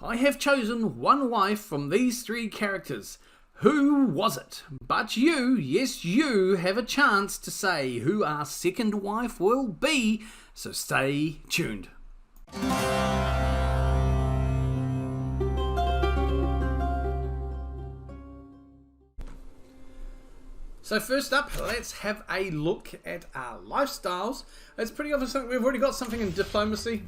I have chosen one wife from these three characters. Who was it? But you, yes you, have a chance to say who our second wife will be, so stay tuned. So first up, let's have a look at our lifestyles. It's pretty obvious we've already got something in diplomacy.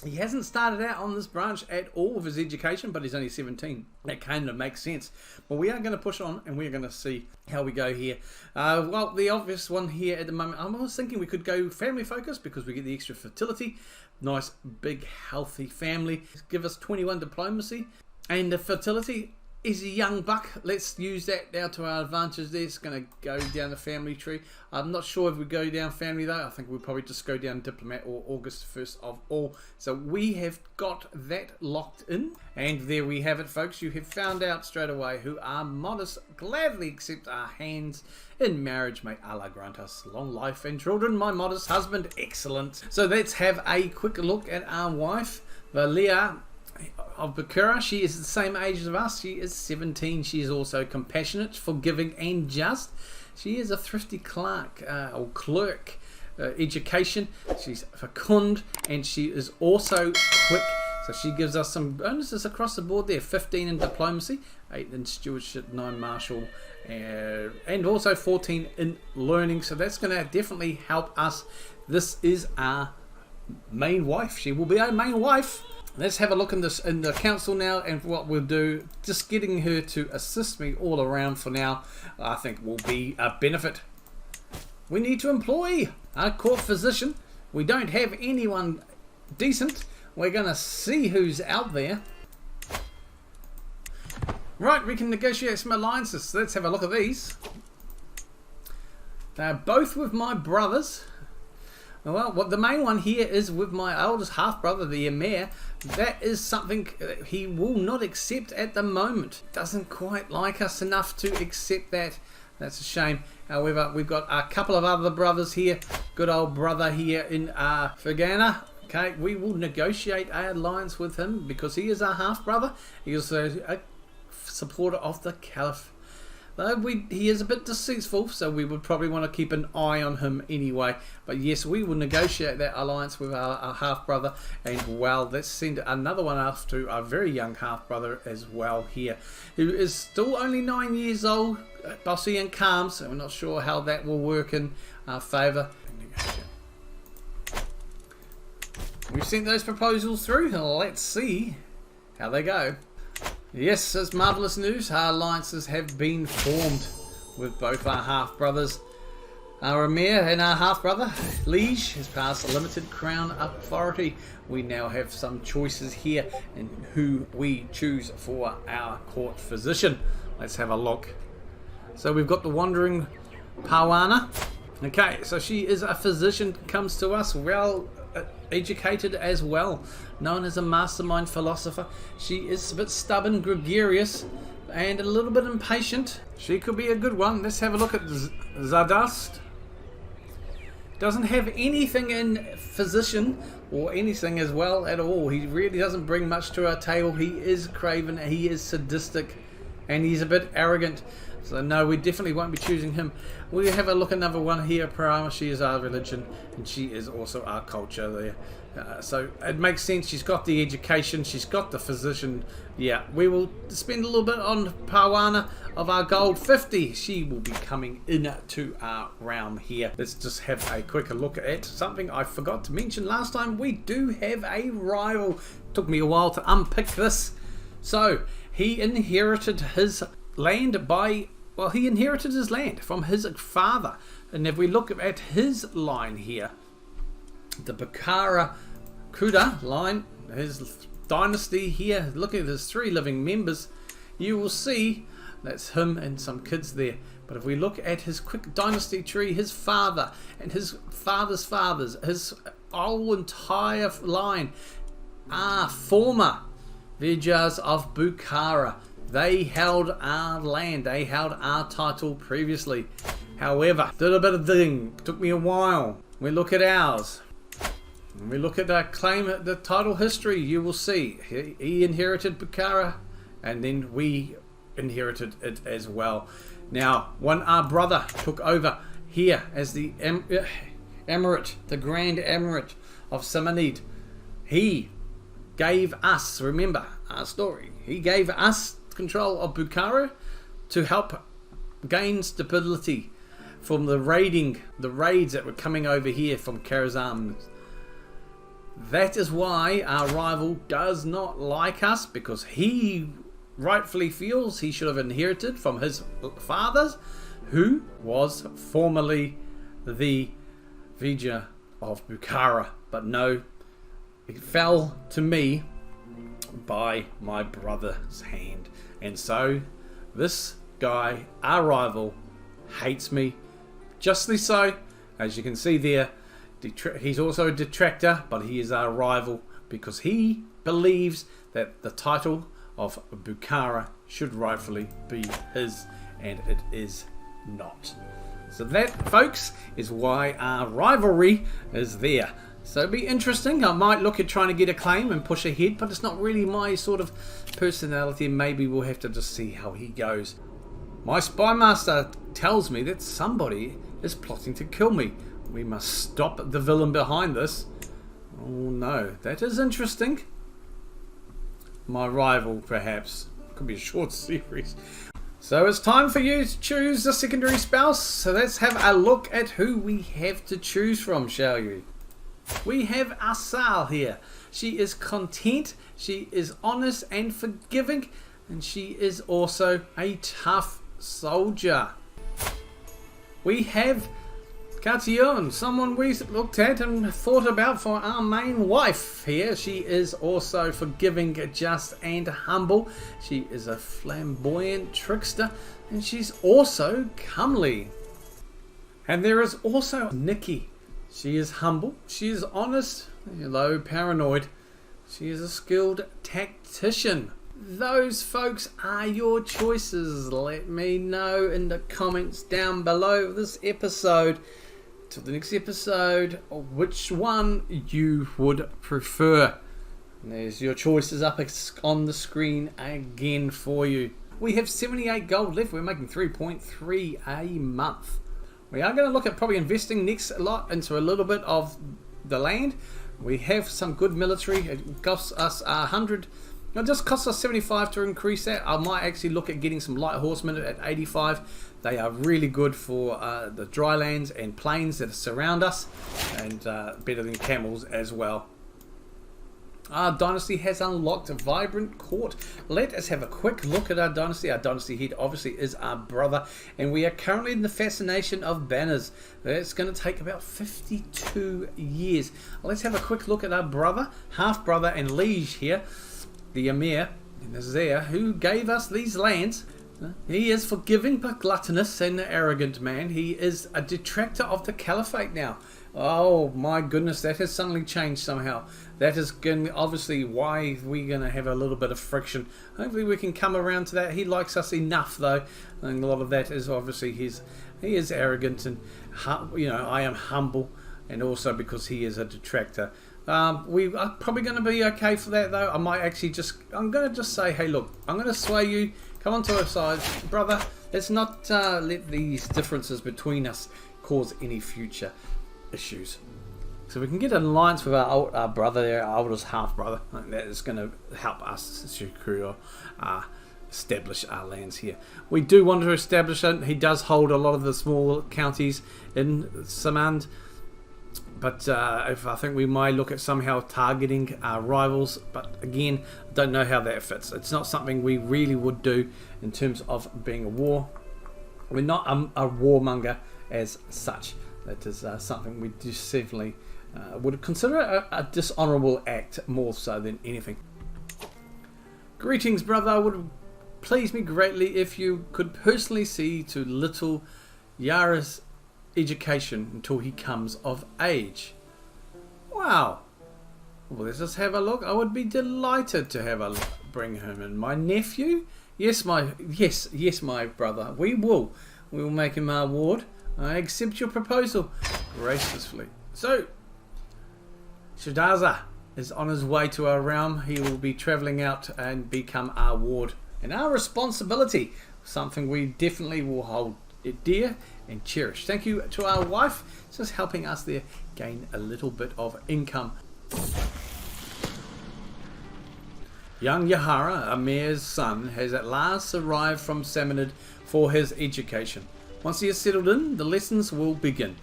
He hasn't started out on this branch at all with his education, but he's only 17. That kind of makes sense. But we are going to push on, and we're going to see how we go here. Well, the obvious one here at the moment, I was thinking we could go family focus because we get the extra fertility. Nice, big, healthy family. Give us 21 diplomacy. And the fertility is a young buck. Let's use that now to our advantage there. It's going to go down the family tree. I'm not sure if we go down family though. I think we'll probably just go down diplomat or August first of all. So we have got that locked in. And there we have it, folks. You have found out straight away who our modest gladly accept our hands in marriage. May Allah grant us long life and children. My modest husband, excellent. So let's have a quick look at our wife, Legacy of Bukhara. She is the same age as us. She is 17. She is also compassionate, forgiving and just. She is a thrifty clerk or clerk. Education, she's fecund, and she is also quick. So she gives us some bonuses across the board there. 15 in diplomacy, 8 in stewardship, 9 martial, and also 14 in learning. So that's going to definitely help us. This is our main wife. She will be our main wife. Let's have a look in the council now, and what we'll do, just getting her to assist me all around for now, I think will be a benefit. We need to employ a court physician. We don't have anyone decent. We're going to see who's out there. Right, we can negotiate some alliances. So let's have a look at these. They're both with my brothers. Well, the main one here is with my eldest half-brother, the Emir. That is something he will not accept at the moment. Doesn't quite like us enough to accept that. That's a shame. However, we've got a couple of other brothers here. Good old brother here in Fergana. Okay, we will negotiate our alliance with him because he is our half-brother. He is a supporter of the Caliph. Though he is a bit deceitful, so we would probably want to keep an eye on him anyway. But yes, we will negotiate that alliance with our half-brother. And well, let's send another one off to our very young half-brother as well here, who is still only 9 years old, bossy and calm, so we're not sure how that will work in our favour. We've sent those proposals through. Let's see how they go. Yes, it's marvellous news. Our alliances have been formed with both our half-brothers. Our Emir and our half-brother, Liege, has passed a limited crown authority. We now have some choices here in who we choose for our court physician. Let's have a look. So we've got the Wandering Parwana. Okay, so she is a physician, comes to us well educated as well, known as a mastermind philosopher. She is a bit stubborn, gregarious, and a little bit impatient. She could be a good one. Let's have a look at Zadast. Doesn't have anything in physician or anything as well at all. He really doesn't bring much to our table. He is craven, he is sadistic, and he's a bit arrogant. So no, we definitely won't be choosing him. We have a look at another one here. Parama, she is our religion, and she is also our culture there. So it makes sense. She's got the education, she's got the physician. Yeah, we will spend a little bit on Parwana of our gold 50. She will be coming into our realm here. Let's just have a quicker look at something I forgot to mention last time. We do have a rival. Took me a while to unpick this. So he inherited his land by, well, he inherited his land from his father. And if we look at his line here, the Bukhara Kuda line, his dynasty here, look at his 3 living members, you will see that's him and some kids there. But if we look at his quick dynasty tree, his father and his father's fathers, his whole entire line are former Vijays of Bukhara. They held our land, they held our title previously. However, did a bit of digging, took me a while. We look at ours. When we look at our claim at the title history, you will see he inherited Bukhara, and then we inherited it as well. Now, when our brother took over here as the Emirate, the Grand Emirate of Saminid, he gave us, remember our story, he gave us control of Bukhara to help gain stability from the raids that were coming over here from Kharazm. That is why our rival does not like us, because he rightfully feels he should have inherited from his fathers, who was formerly the Vizier of Bukhara. But no, it fell to me by my brother's hand. And so this guy, our rival, hates me. Justly so, as you can see there. He's also a detractor, but he is our rival because he believes that the title of Bukhara should rightfully be his, and it is not. So that, folks, is why our rivalry is there. So it'll be interesting. I might look at trying to get a claim and push ahead, but it's not really my sort of personality. Maybe we'll have to just see how he goes. My spy master tells me that somebody is plotting to kill me. We must stop the villain behind this. Oh no, that is interesting. My rival, perhaps. Could be a short series. So it's time for you to choose the secondary spouse. So let's have a look at who we have to choose from, shall you? We have Isam'il here. She is content, she is honest and forgiving, and she is also a tough soldier. We have CK3, someone we looked at and thought about for our main wife here. She is also forgiving, just and humble. She is a flamboyant trickster, and she's also comely. And there is also Nikki. She is humble, she is honest, although paranoid. She is a skilled tactician. Those, folks, are your choices. Let me know in the comments down below this episode. Till the next episode, which one you would prefer. And there's your choices up on the screen again for you. We have 78 gold left. We're making 3.3 a month. We are going to look at probably investing next a lot into a little bit of the land. We have some good military. It costs us 100. It just costs us 75 to increase that. I might actually look at getting some light horsemen at 85. They are really good for the dry lands and plains that surround us, and better than camels as well. Our dynasty has unlocked a vibrant court. Let us have a quick look at our dynasty. Our dynasty head obviously is our brother, and we are currently in the fascination of banners. That's going to take about 52 years. Let's have a quick look at our brother, half brother and liege here, the Emir and the Zair, who gave us these lands. He is forgiving but gluttonous and an arrogant man. He is a detractor of the caliphate now. Oh my goodness, that has suddenly changed somehow. That is going obviously why we're going to have a little bit of friction. Hopefully we can come around to that. He likes us enough though, and a lot of that is obviously he is arrogant, and I am humble, and also because he is a detractor. We are probably going to be okay for that though. I'm going to just say, hey look, I'm going to sway you. Come on to our side, brother. Let's not let these differences between us cause any future issues. So we can get an alliance with our brother there, our oldest half brother. That is going to help us secure, establish our lands here. We do want to establish it. He does hold a lot of the small counties in Samand. But if I think we might look at somehow targeting our rivals, but again, don't know how that fits. It's not something we really would do in terms of being a war. We're not a warmonger as such. That is something we definitely would consider a dishonourable act more so than anything. Greetings, brother. It would please me greatly if you could personally see to little Yara's education until he comes of age. Wow. Well, let's just have a look. I would be delighted to have a look. Bring him in. My nephew? Yes, my brother. We will make him our ward. I accept your proposal graciously. So, Shadaza is on his way to our realm. He will be travelling out and become our ward. And our responsibility, something we definitely will hold dear and cherish. Thank you to our wife, just helping us there gain a little bit of income. Young Yahara, Amir's son, has at last arrived from Saminad for his education. Once he is settled in, the lessons will begin.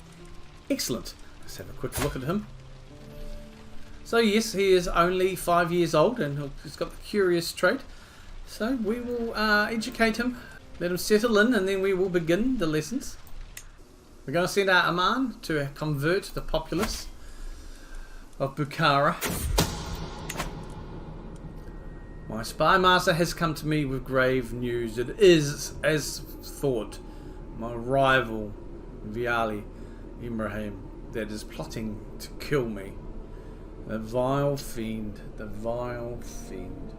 Excellent. Let's have a quick look at him. So yes, he is only 5 years old and he's got the curious trait. So we will educate him, let him settle in, and then we will begin the lessons. We're going to send out Aman to convert the populace of Bukhara. My spy master has come to me with grave news. It is, as thought, my rival, Viali Ibrahim, that is plotting to kill me. The vile fiend, the vile fiend.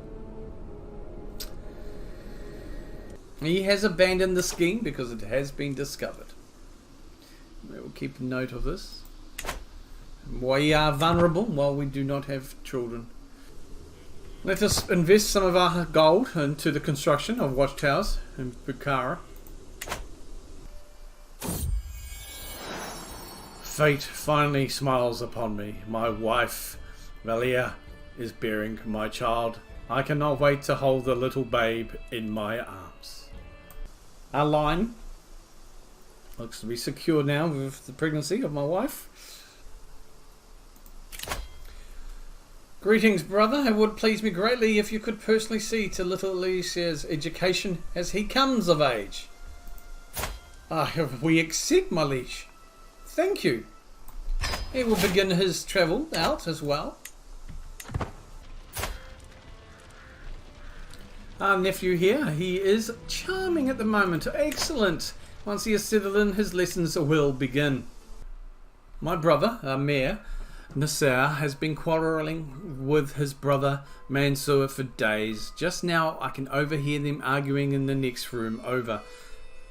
He has abandoned the scheme because it has been discovered. We will keep note of this. We are vulnerable while we do not have children. Let us invest some of our gold into the construction of watchtowers in Bukhara. Fate finally smiles upon me. My wife, Valia, is bearing my child. I cannot wait to hold the little babe in my arms. Our line looks to be secure now with the pregnancy of my wife. Greetings, brother. It would please me greatly if you could personally see to little Alicia's education as he comes of age. We accept, my liege. Thank you. He will begin his travel out as well. Our nephew here, he is charming at the moment. Excellent. Once he is settled in, his lessons will begin. My brother, Amir Nasser, has been quarrelling with his brother Mansour for days. Just now I can overhear them arguing in the next room over.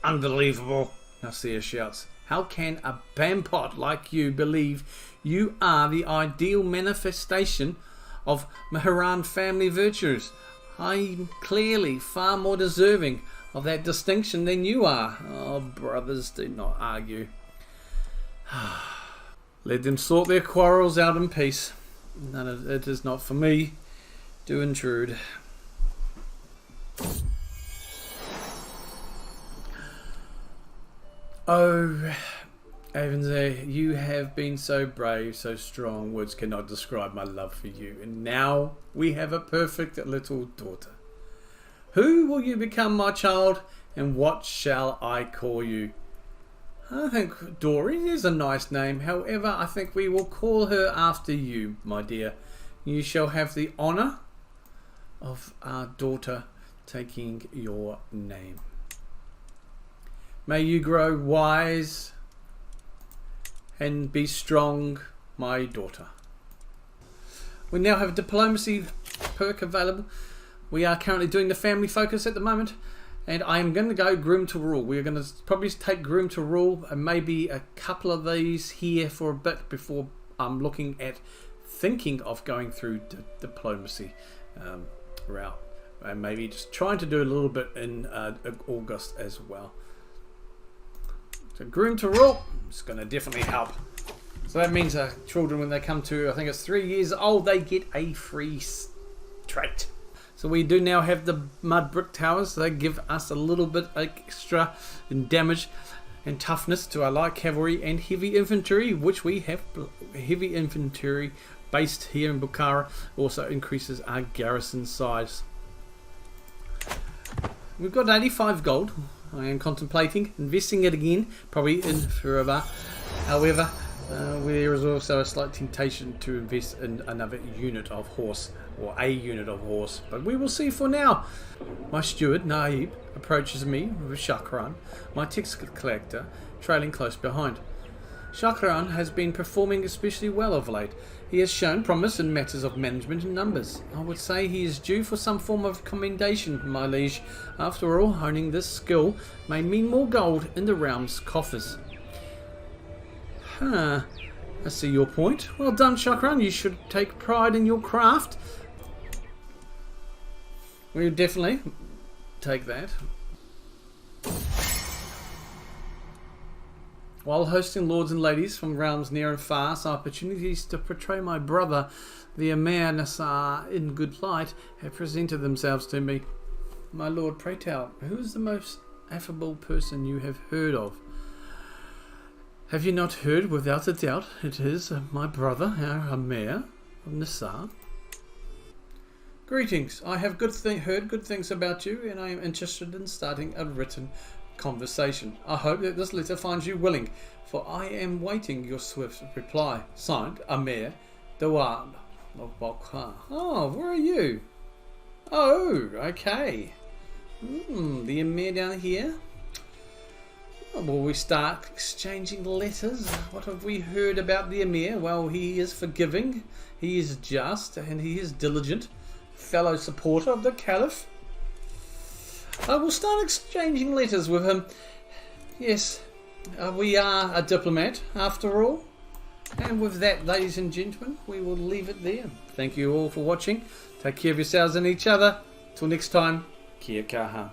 Unbelievable, Nasser shouts. How can a bampot like you believe you are the ideal manifestation of Mehran family virtues? I'm clearly far more deserving of that distinction than you are. Oh, brothers, do not argue. Let them sort their quarrels out in peace. None of it is not for me to intrude. Oh, Avanzay, you have been so brave, so strong. Words cannot describe my love for you. And now we have a perfect little daughter. Who will you become, my child, and what shall I call you? I think Dory is a nice name. However, I think we will call her after you, my dear. You shall have the honour of our daughter taking your name. May you grow wise and be strong, my daughter. We now have a diplomacy perk available. We are currently doing the family focus at the moment, and I am going to go groom to rule. We're going to probably take groom to rule and maybe a couple of these here for a bit before I'm looking at thinking of going through the diplomacy route, and maybe just trying to do a little bit in August as well. So groom to rule is going to definitely help. So that means children, when they come to, I think it's 3 years old, they get a free trait. So we do now have the mud brick towers. They give us a little bit extra in damage and toughness to our light cavalry and heavy infantry, which we have heavy infantry based here in Bukhara. Also increases our garrison size. We've got 85 gold. I am contemplating investing it again, probably in forever. However, there is also a slight temptation to invest in another unit of horse, or a unit of horse, but we will see for now. My steward, Naib, approaches me with Shakran, my tax collector, trailing close behind. Shakran has been performing especially well of late. He has shown promise in matters of management and numbers. I would say he is due for some form of commendation, my liege. After all, honing this skill may mean more gold in the realm's coffers. I see your point. Well done, Shukran. You should take pride in your craft. We'll definitely take that. While hosting lords and ladies from realms near and far, some opportunities to portray my brother, the Emir Nasar, in good light have presented themselves to me. My lord, pray tell, who is the most affable person you have heard of? Have you not heard? Without a doubt, it is my brother, our Emir of Nasar. Greetings. I have heard good things about you, and I am interested in starting a written conversation. I hope that this letter finds you willing, for I am waiting your swift reply. Signed, Emir Dawab of Bukhara. Oh, where are you? Oh, okay. The Emir down here. Will we start exchanging letters? What have we heard about the Emir? Well, he is forgiving, he is just, and he is diligent. Fellow supporter of the Caliph. I will start exchanging letters with him. Yes, we are a diplomat after all. And with that, ladies and gentlemen, we will leave it there. Thank you all for watching. Take care of yourselves and each other. Till next time, kia kaha.